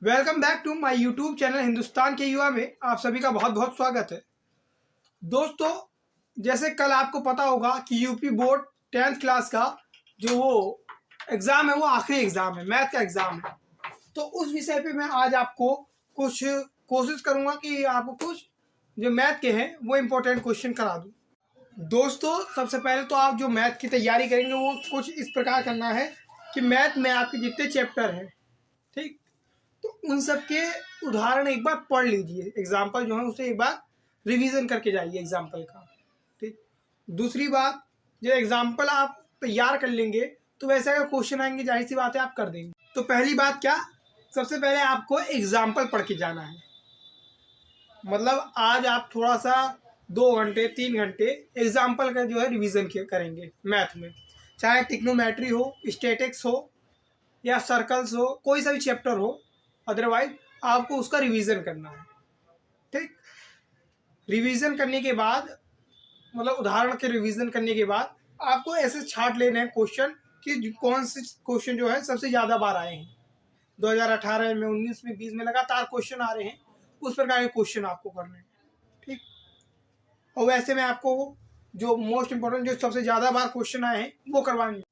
Welcome back to my YouTube channel Hindustan के युवा में आप सभी का बहुत बहुत स्वागत है। दोस्तों, जैसे कल आपको पता होगा कि यूपी बोर्ड 10th क्लास का जो वो एग्ज़ाम है वो आखिरी एग्ज़ाम है, मैथ का एग्ज़ाम है। तो उस विषय पे मैं आज आपको कुछ कोशिश करूँगा कि आपको कुछ जो मैथ के हैं वो इम्पोर्टेंट क्वेश्चन करा दूँ। दोस्तों, सबसे पहले तो आप जो मैथ की तैयारी करेंगे वो कुछ इस प्रकार करना है कि मैथ में आपके जितने चैप्टर हैं, ठीक, तो उन सब के उदाहरण एक बार पढ़ लीजिए। एग्जाम्पल जो है उसे एक बार रिवीजन करके जाइए एग्जाम्पल का। ठीक। दूसरी बात, जो एग्जाम्पल आप तैयार कर लेंगे तो वैसे अगर क्वेश्चन आएंगे जाहिर सी बात है आप कर देंगे। तो पहली बात क्या, सबसे पहले आपको एग्जाम्पल पढ़ के जाना है। मतलब आज आप थोड़ा सा 2 घंटे 3 घंटे एग्जाम्पल का जो है रिवीजन करेंगे मैथ में, चाहे टिक्नोमेट्री हो, स्टैटिक्स हो या सर्कल्स हो, कोई सा भी चैप्टर हो। अदरवाइज आपको उसका रिवीजन करना है। ठीक। रिवीजन करने के बाद, मतलब उदाहरण के रिवीजन करने के बाद आपको ऐसे छांट लेने हैं क्वेश्चन कि कौन से क्वेश्चन जो है सबसे ज़्यादा बार आए हैं। 2018 में, 19 में, 20 में लगातार क्वेश्चन आ रहे हैं, उस प्रकार के क्वेश्चन आपको करने हैं। ठीक। और वैसे में आपको जो मोस्ट इम्पोर्टेंट, जो सबसे ज़्यादा बार क्वेश्चन आए हैं वो करवाएंगे।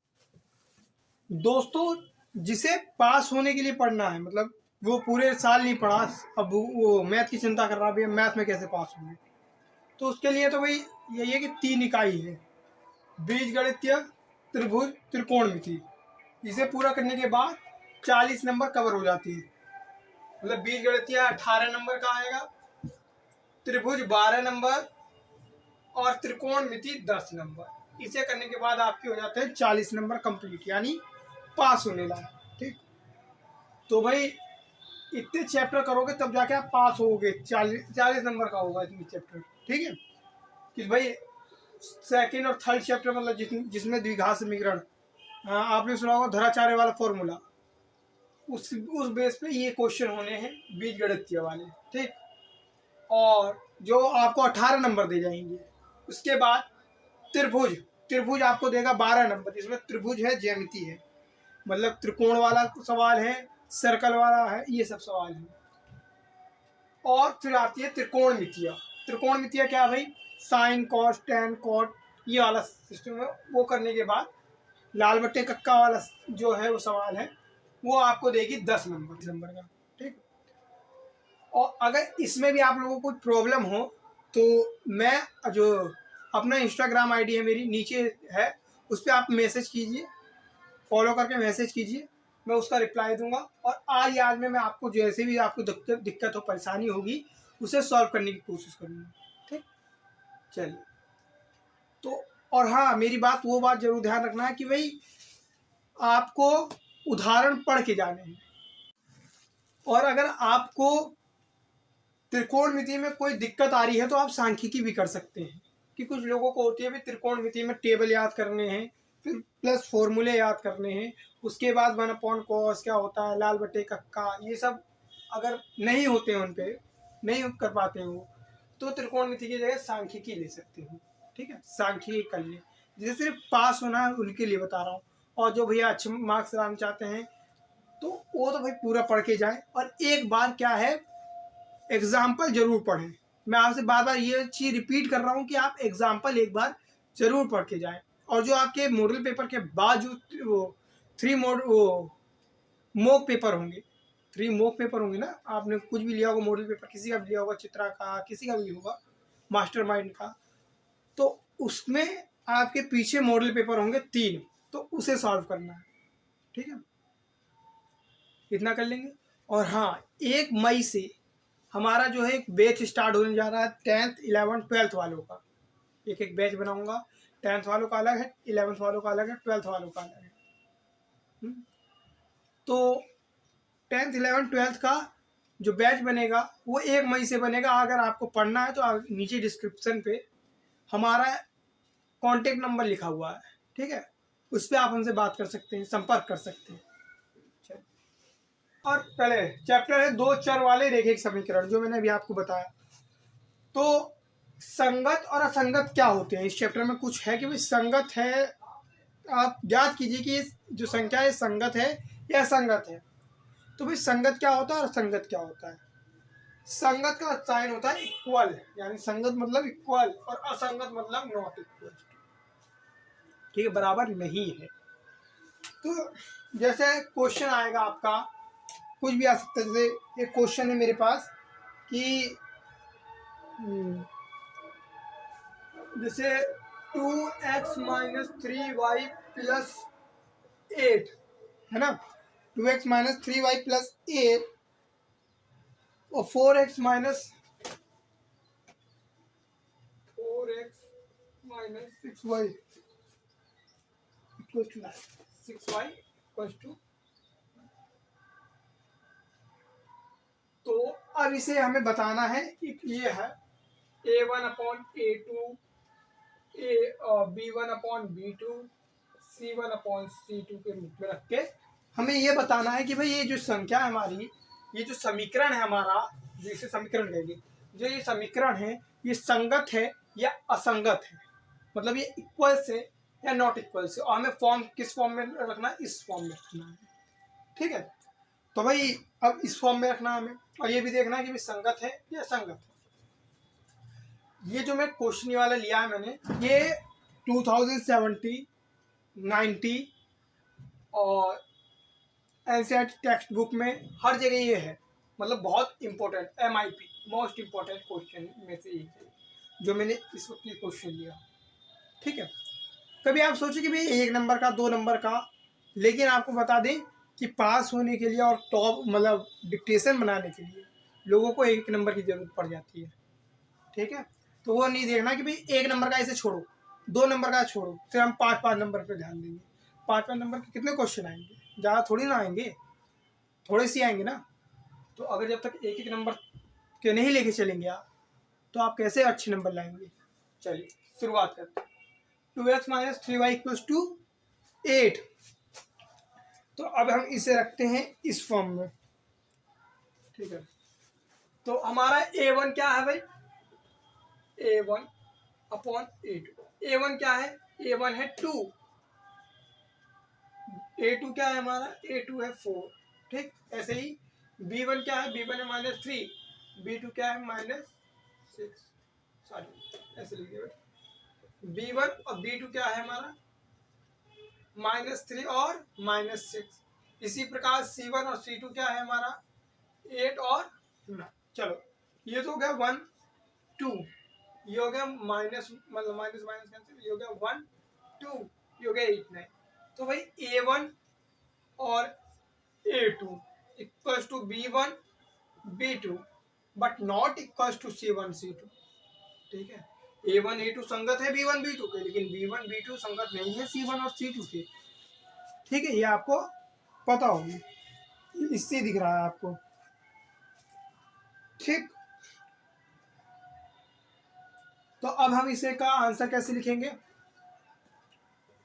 दोस्तों, जिसे पास होने के लिए पढ़ना है, मतलब वो पूरे साल नहीं पढ़ा, अब वो मैथ की चिंता कर रहा है, मैथ में कैसे पास होंगे, तो उसके लिए तो भाई यही है कि 3 इकाई है, बीजगणितीय, त्रिभुज, त्रिकोणमिति। इसे पूरा करने के बाद 40 नंबर कवर हो जाती है। मतलब बीजगणितीय 18 नंबर का आएगा, त्रिभुज 12 नंबर और त्रिकोणमिति 10 नंबर। इसे करने के बाद आपके हो जाते हैं 40 नंबर कंप्लीट, यानी पास होने लायक। ठीक। तो भाई इतने चैप्टर करोगे तब जाके आप पास होगे। 40 नंबर का होगा इतने चैप्टर। ठीक है कि भाई सेकंड और थर्ड चैप्टर, मतलब जिसमें द्विघात समीकरण, आपने सुना होगा धराचार्य वाला फॉर्मूला, उस बेस पे ये क्वेश्चन होने हैं बीजगणितीय वाले। ठीक। और जो आपको 18 नंबर दे जाएंगे। उसके बाद त्रिभुज, त्रिभुज आपको देगा 12 नंबर। इसमें त्रिभुज है, ज्यामिति है, मतलब त्रिकोण वाला सवाल है, सर्कल वाला है, ये सब सवाल है। और फिर आती है त्रिकोणमितिय। त्रिकोणमितिय क्या भाई, साइन कॉस टेन कॉट, ये वाला सिस्टम है। वो करने के बाद लाल बट्टे कक्का वाला जो है वो सवाल है, वो आपको देगी 10 नंबर का। ठीक। और अगर इसमें भी आप लोगों को कोई प्रॉब्लम हो तो मैं जो अपना इंस्टाग्राम आईडी है मेरी नीचे है, उस पर आप मैसेज कीजिए, फॉलो करके मैसेज कीजिए, मैं उसका रिप्लाई दूंगा। और आज में मैं आपको जैसे भी आपको दिक्कत हो, परेशानी होगी, उसे सॉल्व करने की कोशिश करूँगा। ठीक। चलिए। तो और हाँ, मेरी वो बात जरूर ध्यान रखना है कि भाई आपको उदाहरण पढ़ के जाने हैं। और अगर आपको त्रिकोणमिति में कोई दिक्कत आ रही है तो आप सांख्यिकी भी कर सकते हैं, कि कुछ लोगों को होती है भी त्रिकोणमिति में टेबल याद करने हैं, फिर प्लस फॉर्मूले याद करने हैं, उसके बाद 1/cos क्या होता है, लाल बटे कक्का, ये सब अगर नहीं होते हैं, उन पे नहीं कर पाते हैं वो, तो त्रिकोणमिति की जगह सांख्यिकी ले सकते हैं। ठीक है, सांख्यिकी कर ले। जिसे सिर्फ पास होना है उनके लिए बता रहा हूँ। और जो भैया अच्छे मार्क्स लाना चाहते हैं तो वो तो भाई पूरा पढ़ के जाए। और एक बार क्या है, एग्जाम्पल जरूर पढ़ें। मैं आपसे बार बार ये चीज़ रिपीट कर रहा हूँ कि आप एग्जाम्पल एक बार जरूर पढ़ के जाएं। और जो आपके मॉडल पेपर के बाद जो वो 3 मॉक पेपर होंगे, 3 मॉक पेपर होंगे ना, आपने कुछ भी लिया होगा मॉडल पेपर, किसी का भी लिया होगा, चित्रा का, किसी का भी होगा, मास्टरमाइंड का, तो उसमें आपके पीछे मॉडल पेपर होंगे 3, तो उसे सॉल्व करना है। ठीक है, इतना कर लेंगे। और हाँ, 1 मई से हमारा जो है एक बैच स्टार्ट होने जा रहा है 10th 11th 12th वालों का। एक बैच बनाऊंगा, 10th वालों का अलग है, 11th वालों का अलग है, 12th वालों का अलग है। तो 10th 11th 12th का जो बैच बनेगा वो 1 मई से बनेगा। अगर आपको पढ़ना है तो नीचे डिस्क्रिप्शन पे हमारा कॉन्टेक्ट नंबर लिखा हुआ है। ठीक है, उस पर आप हमसे बात कर सकते हैं, संपर्क कर सकते हैं। और पहले चैप्टर है 2 चर वाले रेखिक समीकरण, जो मैंने अभी आपको बताया। तो संगत और असंगत क्या होते हैं, इस चैप्टर में कुछ है कि भाई संगत है, आप याद कीजिए कि जो संख्या है संगत है या असंगत है। तो भाई संगत क्या होता है और असंगत क्या होता है? संगत का साइन होता है इक्वल, यानी संगत मतलब इक्वल और असंगत मतलब नॉट इक्वल, ठीक है, बराबर नहीं है। तो जैसे क्वेश्चन आएगा आपका, कुछ भी आ सकता है। जैसे एक क्वेश्चन है मेरे पास कि जैसे 2x माइनस 3y प्लस 8 है ना, 2x माइनस 3y प्लस 8 और 4x minus 6y equal to 6y equal to, तो अब इसे हमें बताना है कि ये है a1 upon a2 b1 upon b2 c1 upon c2 के रूप में रख के हमें ये बताना है कि भाई ये जो संख्या है हमारी, ये जो समीकरण है हमारा, जिसे समीकरण कहेंगे, जो ये समीकरण है ये संगत है या असंगत है, मतलब ये इक्वल से या नॉट इक्वल से, और हमें फॉर्म किस फॉर्म में रखना है, इस फॉर्म में रखना है, ठीक है। तो भाई अब इस फॉर्म में रखना है हमें, और ये भी देखना है कि भाई संगत है या असंगत है। ये जो मैं क्वेश्चन वाला लिया है मैंने, ये 2070, 90 और एनसीईआरटी टेक्स्ट बुक में हर जगह ये है, मतलब बहुत important, MIP most important question में से एक है जो मैंने इस वक्त ये क्वेश्चन लिया, ठीक है। कभी आप सोचिए कि भाई 1 नंबर का 2 नंबर का, लेकिन आपको बता दें कि पास होने के लिए और टॉप मतलब डिक्टेशन बनाने के लिए लोगों को 1 नंबर की जरूरत पड़ जाती है, ठीक है। तो वो नहीं देखना कि भाई 1 नंबर का इसे छोड़ो, 2 नंबर का छोड़ो, फिर हम 5-5 नंबर पे ध्यान देंगे। 5-5 नंबर के कितने क्वेश्चन आएंगे, ज़्यादा थोड़ी ना आएंगे, थोड़े से आएंगे ना। तो अगर जब तक 1-1 नंबर के नहीं लेके चलेंगे आप, तो आप कैसे अच्छे नंबर लाएंगे। चलिए शुरुआत करते हैं। 2x minus 3y equals to 8। तो अब हम इसे रखते हैं इस फॉर्म में, ठीक है। तो हमारा a1 क्या है भाई, a1 अपॉन a2। a1 क्या है, a1 है 2, a2 क्या है हमारा, a2 है 4, ठीक। ऐसे ही b1 क्या है, b1 है -3, b2 क्या है -6, सॉरी ऐसे लिख दिया। b1 और b2 क्या है हमारा -3 और -6। इसी प्रकार c1 और c2 क्या है हमारा 8 और 9। चलो ये तो हो गया 1 2, ये हो गया माइनस मतलब माइनस माइनस कैंसिल, ये हो गया 1 2, ये हो गया 8 9। तो भाई a1 और a2 equals to b1 b2 but not equals to c1 c2, ठीक है। a1 a2 संगत है b1 b2 के, लेकिन b1 b2 संगत नहीं है c1 और c2 के, ठीक है। ये आपको पता होगी, इससे दिख रहा है आपको, ठीक। तो अब हम इसे का आंसर कैसे लिखेंगे,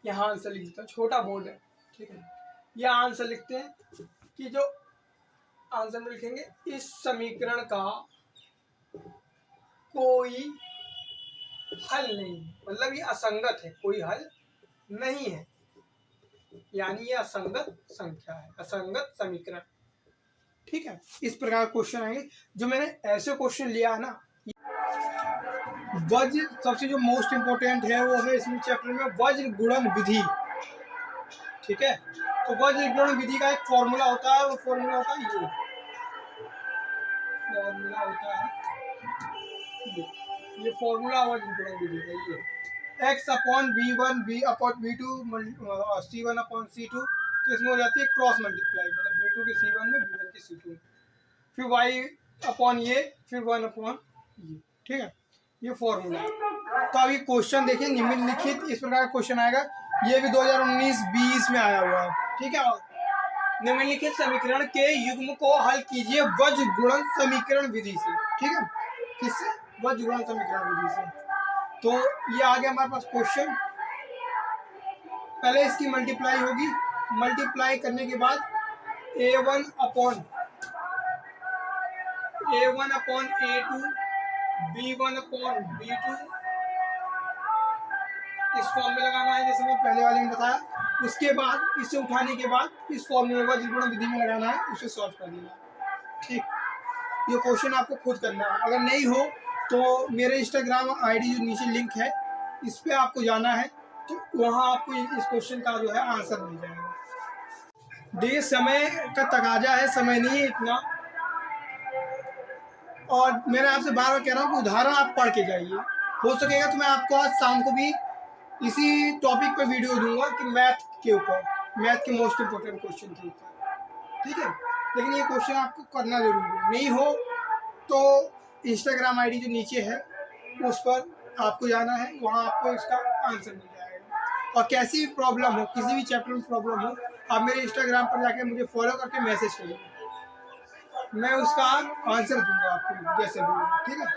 यहाँ आंसर लिख देता हूँ, छोटा बोर्ड है, ठीक है। यह आंसर लिखते हैं कि जो आंसर में लिखेंगे इस समीकरण का कोई हल नहीं, मतलब ये असंगत है, कोई हल नहीं है, यानी ये असंगत संख्या है, असंगत समीकरण, ठीक है। इस प्रकार क्वेश्चन आएंगे। जो मैंने ऐसे क्वेश्चन लिया है ना, वज्र सबसे जो मोस्ट इंपोर्टेंट है वो है इसमें चैप्टर में वज्र गुणन विधि, ठीक है। तो वज्र गुणन विधि का एक फॉर्मूला होता है, वो फॉर्मूला होता है ये, फॉर्मूला होता है ये फॉर्मूला वज्र गुणन विधि का ये x upon b1 b upon b2 c1 upon c2, तो इसमें हो जाती है क्रॉस मल्टीप्लाई, मतलब b2 के c1 में b1 के c2 में, फिर y अपॉन ये, फिर 1 अपॉन ये, ठीक है। ये फॉर्मूला। तो अभी क्वेश्चन देखिए, निम्नलिखित इस प्रकार का क्वेश्चन आएगा, ये भी 2019-20 में आया हुआ है, ठीक है। निम्नलिखित समीकरण के युग्म को हल कीजिए वज्र गुणन समीकरण विधि से, ठीक है। किससे, वज्र गुणन समीकरण विधि से। तो ये आ गया हमारे पास क्वेश्चन। पहले इसकी मल्टीप्लाई होगी, मल्टीप्लाई करने के बाद a1 upon a2 b1 upon b2 इस फॉर्म में लगाना है, जैसे मैं पहले वाले में बताया। उसके बाद इसे उठाने के बाद इस फॉर्मूले को त्रिकोण विधि में लगाना है, उसे सॉल्व कर देना है। ठीक, ये क्वेश्चन आपको खुद करना है। अगर नहीं हो तो मेरे इंस्टाग्राम आईडी जो नीचे लिंक है इस पर आपको जाना है, तो वहाँ आपको इस क्वेश्चन का जो है आंसर मिल जाएगा। देखिए समय का तकाजा है, समय नहीं है इतना, और मैंने आपसे बार बार कह रहा हूँ कि उदाहरण आप पढ़ के जाइए। हो सकेगा तो मैं आपको आज शाम को भी इसी टॉपिक पे वीडियो दूंगा कि मैथ के ऊपर, मैथ के मोस्ट इम्पोर्टेंट क्वेश्चन के ऊपर। ठीक है, लेकिन ये क्वेश्चन आपको करना जरूरी है। नहीं हो तो इंस्टाग्राम आईडी जो नीचे है उस पर आपको जाना है, वहाँ आपको इसका आंसर मिल जाएगा। और कैसी भी प्रॉब्लम हो, किसी भी चैप्टर में प्रॉब्लम हो, आप मेरे इंस्टाग्राम पर जाके मुझे फॉलो करके मैसेज करिए, मैं उसका आंसर दूंगा आपको जैसे भी। ठीक है,